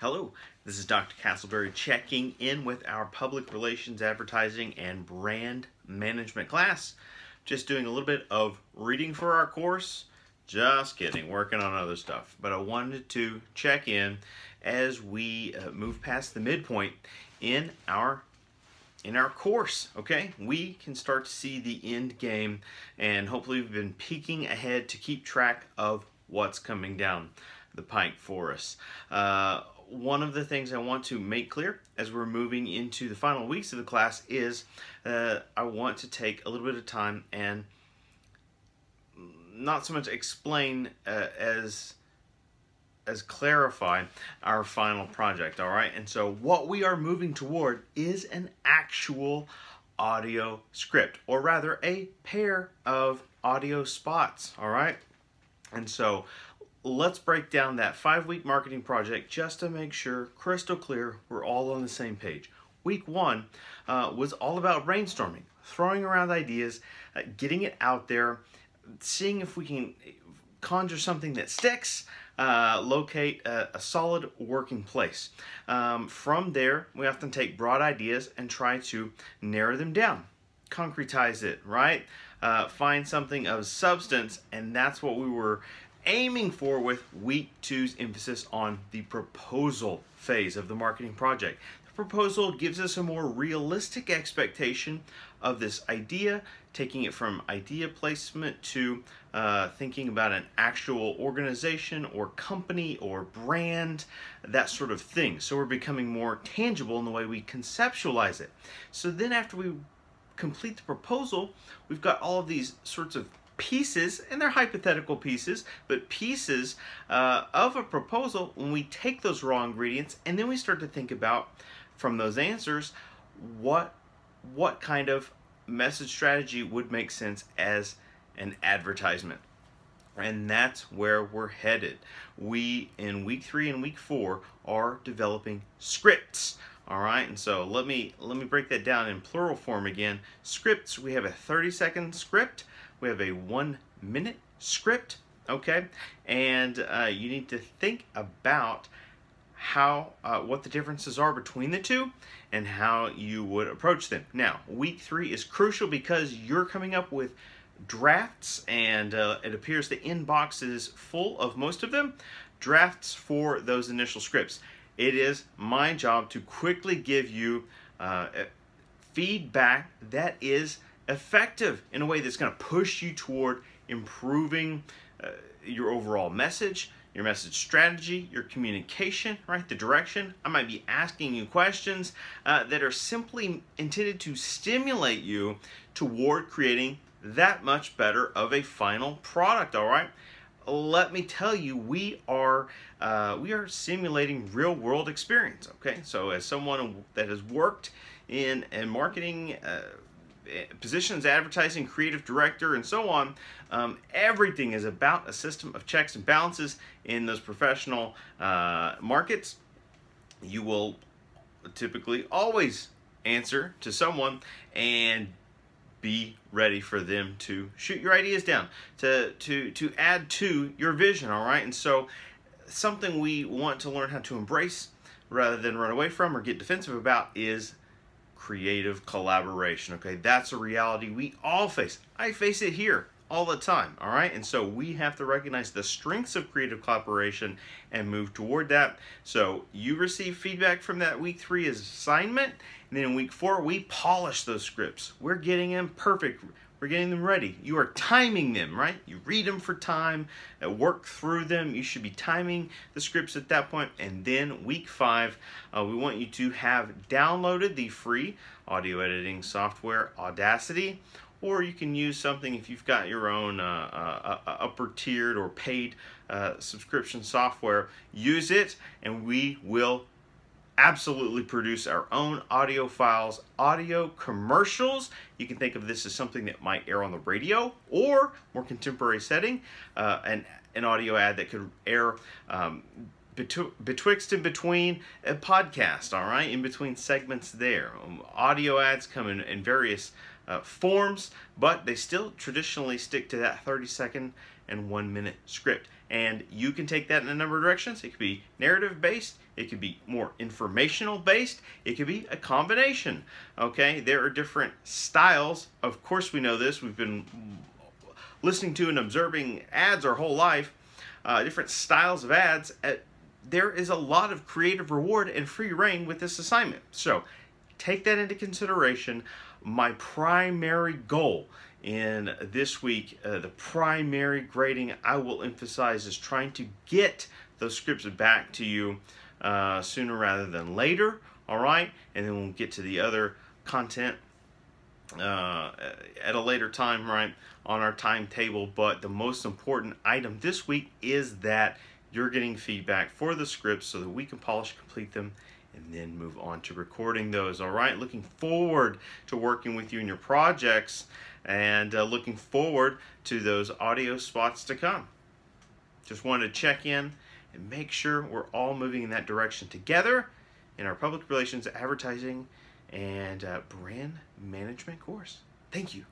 Hello, this is Dr. Castleberry checking in with our Public Relations, Advertising, and Brand Management class. Just doing a little bit of reading for our course. Just kidding, working on other stuff. But I wanted to check in as we move past the midpoint in our course, okay? We can start to see the end game, and hopefully we've been peeking ahead to keep track of what's coming down the pike for us. One of the things I want to make clear as we're moving into the final weeks of the class is I want to take a little bit of time and not so much explain as clarify our final project, all right? And so what we are moving toward is an actual audio script, or rather a pair of audio spots, all right? And so let's break down that 5-week marketing project just to make sure, crystal clear, we're all on the same page. Week 1 was all about brainstorming, throwing around ideas, getting it out there, seeing if we can conjure something that sticks, locate a solid working place. From there, we often take broad ideas and try to narrow them down, concretize it, right? Find something of substance, and that's what we were aiming for with week 2's emphasis on the proposal phase of the marketing project. The proposal gives us a more realistic expectation of this idea, taking it from idea placement to thinking about an actual organization or company or brand, that sort of thing. So we're becoming more tangible in the way we conceptualize it. So then after we complete the proposal, we've got all of these sorts of pieces, and they're hypothetical pieces, but pieces of a proposal. When we take those raw ingredients and then we start to think about, from those answers, what kind of message strategy would make sense as an advertisement. And that's where we're headed. We, in week 3 and week 4, are developing scripts. All right, and so let me break that down in plural form again. Scripts, we have a 30-second script. We have a 1-minute script, okay? And you need to think about how what the differences are between the two and how you would approach them. Now, week 3 is crucial because you're coming up with drafts, and it appears the inbox is full of most of them, drafts for those initial scripts. It is my job to quickly give you feedback that is effective in a way that's going to push you toward improving your overall message, your message strategy, your communication, right? The direction. I might be asking you questions that are simply intended to stimulate you toward creating that much better of a final product, all right? Let me tell you, we are simulating real-world experience, okay? So as someone that has worked in marketing positions, advertising, creative director, and so on, everything is about a system of checks and balances in those professional markets. You will typically always answer to someone and be ready for them to shoot your ideas down, to add to your vision, all right? And so something we want to learn how to embrace rather than run away from or get defensive about is creative collaboration, okay? That's a reality we all face. I face it here all the time, all right? And so we have to recognize the strengths of creative collaboration and move toward that. So you receive feedback from that week 3 as assignment, and then in week 4, we polish those scripts. We're getting them perfect. We're getting them ready. You are timing them, right? You read them for time, work through them. You should be timing the scripts at that point. And then week 5, we want you to have downloaded the free audio editing software Audacity, or you can use something if you've got your own upper tiered or paid subscription software. Use it, and we will absolutely produce our own audio files, audio commercials. You can think of this as something that might air on the radio, or more contemporary setting, an audio ad that could air betwixt and between a podcast, all right, in between segments there. Audio ads come in various forms, but they still traditionally stick to that 30-second and 1 minute script. And you can take that in a number of directions. It could be narrative based, it could be more informational based, it could be a combination. Okay, there are different styles. Of course we know this, we've been listening to and observing ads our whole life, different styles of ads. There is a lot of creative reward and free reign with this assignment. So take that into consideration. My primary goal in this week, the primary grading I will emphasize is trying to get those scripts back to you sooner rather than later, all right? And then we'll get to the other content at a later time, right, on our timetable. But the most important item this week is that you're getting feedback for the scripts so that we can polish, complete them, and then move on to recording those. All right, looking forward to working with you in your projects, and looking forward to those audio spots to come. Just wanted to check in and make sure we're all moving in that direction together in our public relations, advertising, and brand management course. Thank you.